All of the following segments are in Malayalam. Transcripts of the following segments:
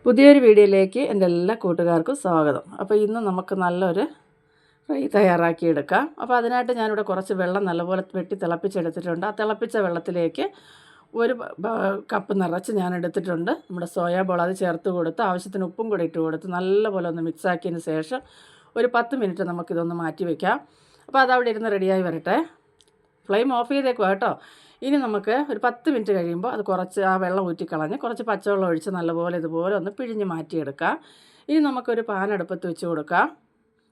പുതിയൊരു വീഡിയോയിലേക്ക് എൻ്റെ എല്ലാ കൂട്ടുകാർക്കും സ്വാഗതം. അപ്പോൾ ഇന്ന് നമുക്ക് നല്ലൊരു ഫ്രൈ തയ്യാറാക്കിയെടുക്കാം. അപ്പോൾ അതിനായിട്ട് ഞാനിവിടെ കുറച്ച് വെള്ളം നല്ലപോലെ വെട്ടി തിളപ്പിച്ചെടുത്തിട്ടുണ്ട്. ആ തിളപ്പിച്ച വെള്ളത്തിലേക്ക് ഒരു കപ്പ് നിറച്ച് ഞാൻ എടുത്തിട്ടുണ്ട്. നമ്മുടെ സോയാ ബോൾ അത് ചേർത്ത് കൊടുത്ത് ആവശ്യത്തിന് ഉപ്പും കൂടി ഇട്ട് കൊടുത്ത് നല്ലപോലെ ഒന്ന് മിക്സാക്കിയതിന് ശേഷം ഒരു 10 മിനിറ്റ് നമുക്കിതൊന്ന് മാറ്റി വയ്ക്കാം. അപ്പോൾ അതവിടെ ഇരുന്ന് റെഡിയായി വരട്ടെ. ഫ്ലെയിം ഓഫ് ചെയ്തേക്കുക കേട്ടോ. ഇനി നമുക്ക് ഒരു 10 മിനിറ്റ് കഴിയുമ്പോൾ അത് കുറച്ച് ആ വെള്ളം ഊറ്റിക്കളഞ്ഞ് കുറച്ച് പച്ചവെള്ളം ഒഴിച്ച് നല്ലപോലെ ഇതുപോലെ ഒന്ന് പിഴിഞ്ഞ് മാറ്റിയെടുക്കാം. ഇനി നമുക്കൊരു പാൻ അടുപ്പത്ത് വെച്ച് കൊടുക്കാം.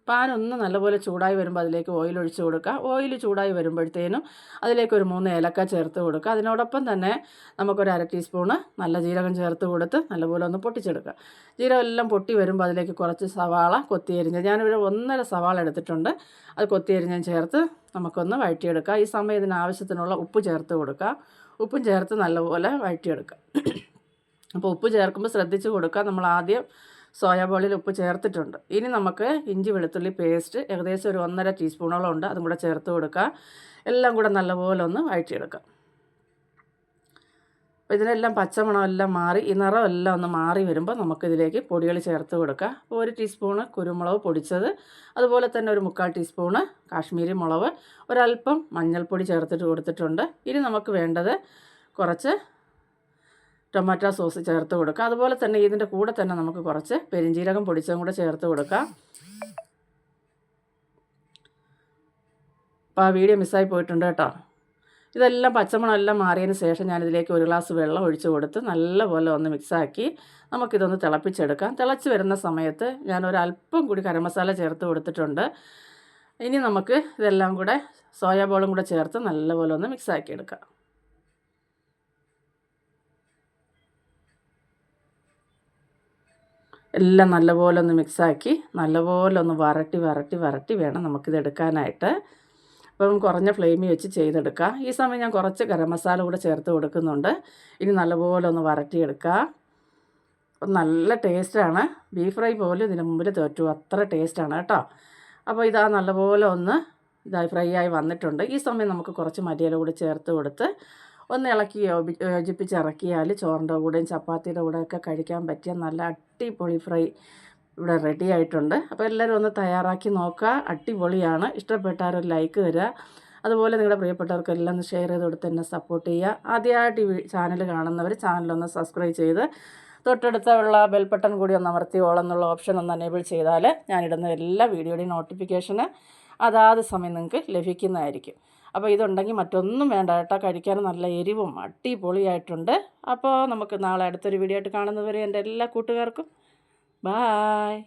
പാൻ ഒന്ന് നല്ലപോലെ ചൂടായി വരുമ്പോൾ അതിലേക്ക് ഓയിൽ ഒഴിച്ച് കൊടുക്കുക. ഓയിൽ ചൂടായി വരുമ്പോഴത്തേനും അതിലേക്ക് ഒരു 3 ഏലക്ക ചേർത്ത് കൊടുക്കുക. അതിനോടൊപ്പം തന്നെ നമുക്കൊരു 1/2 ടീസ്പൂണ് നല്ല ജീരകം ചേർത്ത് കൊടുത്ത് നല്ലപോലെ ഒന്ന് പൊട്ടിച്ചെടുക്കുക. ജീരകം എല്ലാം പൊട്ടി വരുമ്പോൾ അതിലേക്ക് കുറച്ച് സവാള കൊത്തിയരിഞ്ഞ് ഞാനിവിടെ 1.5 സവാള എടുത്തിട്ടുണ്ട്. അത് കൊത്തിയരിഞ്ഞ് ചേർത്ത് നമുക്കൊന്ന് വഴറ്റിയെടുക്കുക. ഈ സമയം ഇതിനാവശ്യത്തിനുള്ള ഉപ്പ് ചേർത്ത് കൊടുക്കുക. ഉപ്പും ചേർത്ത് നല്ലപോലെ വഴറ്റിയെടുക്കുക. അപ്പോൾ ഉപ്പ് ചേർക്കുമ്പോൾ ശ്രദ്ധിച്ച് കൊടുക്കുക. നമ്മൾ ആദ്യം സോയാ ബോളിൽ ഉപ്പ് ചേർത്തിട്ടുണ്ട്. ഇനി നമുക്ക് ഇഞ്ചി വെളുത്തുള്ളി പേസ്റ്റ് ഏകദേശം ഒരു 1.5 ടീസ്പൂണോളം ഉണ്ട്. അതും കൂടെ ചേർത്ത് കൊടുക്കുക. എല്ലാം കൂടെ നല്ലപോലെ ഒന്ന് വഴറ്റിയെടുക്കാം. അപ്പോൾ ഇതിനെല്ലാം പച്ചമണമെല്ലാം മാറി ഈ നിറമെല്ലാം ഒന്ന് മാറി വരുമ്പോൾ നമുക്കിതിലേക്ക് പൊടികൾ ചേർത്ത് കൊടുക്കുക. അപ്പോൾ 1 ടീസ്പൂണ് കുരുമുളക് പൊടിച്ചത്, അതുപോലെ തന്നെ ഒരു 3/4 ടീസ്പൂണ് കാശ്മീരി മുളക്, ഒരല്പം മഞ്ഞൾപ്പൊടി ചേർത്തിട്ട് കൊടുത്തിട്ടുണ്ട്. ഇനി നമുക്ക് വേണ്ടത് കുറച്ച് ടൊമാറ്റോ സോസ് ചേർത്ത് കൊടുക്കുക. അതുപോലെ തന്നെ ഇതിൻ്റെ കൂടെ തന്നെ നമുക്ക് കുറച്ച് പെരിഞ്ജീരകം പൊടിച്ചതും കൂടെ ചേർത്ത് കൊടുക്കാം. അപ്പോൾ ആ വീഡിയോ മിസ്സായി പോയിട്ടുണ്ട് കേട്ടോ. ഇതെല്ലാം പച്ചമണമെല്ലാം മാറിയതിന് ശേഷം ഞാനിതിലേക്ക് 1 ഗ്ലാസ് വെള്ളം ഒഴിച്ച് കൊടുത്ത് നല്ലപോലെ ഒന്ന് മിക്സാക്കി നമുക്കിതൊന്ന് തിളപ്പിച്ചെടുക്കാം. തിളച്ച് വരുന്ന സമയത്ത് ഞാനൊരല്പം കൂടി ഗരം മസാല ചേർത്ത് കൊടുത്തിട്ടുണ്ട്. ഇനി നമുക്ക് ഇതെല്ലാം കൂടെ സോയാ ബോളും കൂടെ ചേർത്ത് നല്ലപോലെ ഒന്ന് മിക്സാക്കി എടുക്കാം. എല്ലാം നല്ലപോലെ ഒന്ന് മിക്സാക്കി നല്ലപോലെ ഒന്ന് വരട്ടി വേണം നമുക്കിത് എടുക്കാനായിട്ട്. അപ്പം കുറഞ്ഞ ഫ്ലെയിമിൽ വെച്ച് ചെയ്തെടുക്കുക. ഈ സമയം ഞാൻ കുറച്ച് ഗരം മസാല കൂടെ ചേർത്ത് കൊടുക്കുന്നുണ്ട്. ഇനി നല്ലപോലെ ഒന്ന് വരട്ടിയെടുക്കുക. അപ്പം നല്ല ടേസ്റ്റാണ്. ബീഫ് ഫ്രൈ പോലും ഇതിന് മുമ്പിൽ തോറ്റു, അത്ര ടേസ്റ്റാണ് കേട്ടോ. അപ്പോൾ ഇതാ നല്ലപോലെ ഒന്ന് ഇതായി ഫ്രൈ ആയി വന്നിട്ടുണ്ട്. ഈ സമയം നമുക്ക് കുറച്ച് മല്ലിയില കൂടി ചേർത്ത് കൊടുത്ത് ഒന്ന് ഇളക്കി യോജിപ്പിച്ച് ഇറക്കിയാൽ ചോറിൻ്റെ കൂടെയും ചപ്പാത്തിയുടെ കൂടെയൊക്കെ കഴിക്കാൻ പറ്റിയ നല്ല അടിപൊളി ഫ്രൈ ഇവിടെ റെഡി ആയിട്ടുണ്ട്. അപ്പോൾ എല്ലാവരും ഒന്ന് തയ്യാറാക്കി നോക്കുക. അടിപൊളിയാണ്. ഇഷ്ടപ്പെട്ടാൽ ഒരു ലൈക്ക് തരിക. അതുപോലെ നിങ്ങളുടെ പ്രിയപ്പെട്ടവർക്കെല്ലാം ഒന്ന് ഷെയർ ചെയ്ത് കൊടുത്ത് എന്നെ സപ്പോർട്ട് ചെയ്യുക. ആദ്യമായിട്ട് ഈ ചാനൽ കാണുന്നവർ ചാനലൊന്ന് സബ്സ്ക്രൈബ് ചെയ്ത് തൊട്ടടുത്തുള്ള ബെൽ ബട്ടൺ കൂടി ഒന്ന് അമർത്തി ഓൾ എന്നുള്ള ഓപ്ഷൻ ഒന്ന് എനേബിൾ ചെയ്താൽ ഞാനിടുന്ന എല്ലാ വീഡിയോയുടെയും നോട്ടിഫിക്കേഷന് അതാത് സമയം നിങ്ങൾക്ക് ലഭിക്കുന്നതായിരിക്കും. അപ്പോൾ ഇതുണ്ടെങ്കിൽ മറ്റൊന്നും വേണ്ട കേട്ടോ. കഴിക്കാൻ നല്ല എരിവും അടിപൊളിയായിട്ടുണ്ട്. അപ്പോൾ നമുക്ക് നാളെ അടുത്തൊരു വീഡിയോ ആയിട്ട് കാണുന്നവരെ എൻ്റെ എല്ലാ കൂട്ടുകാർക്കും ബായ്.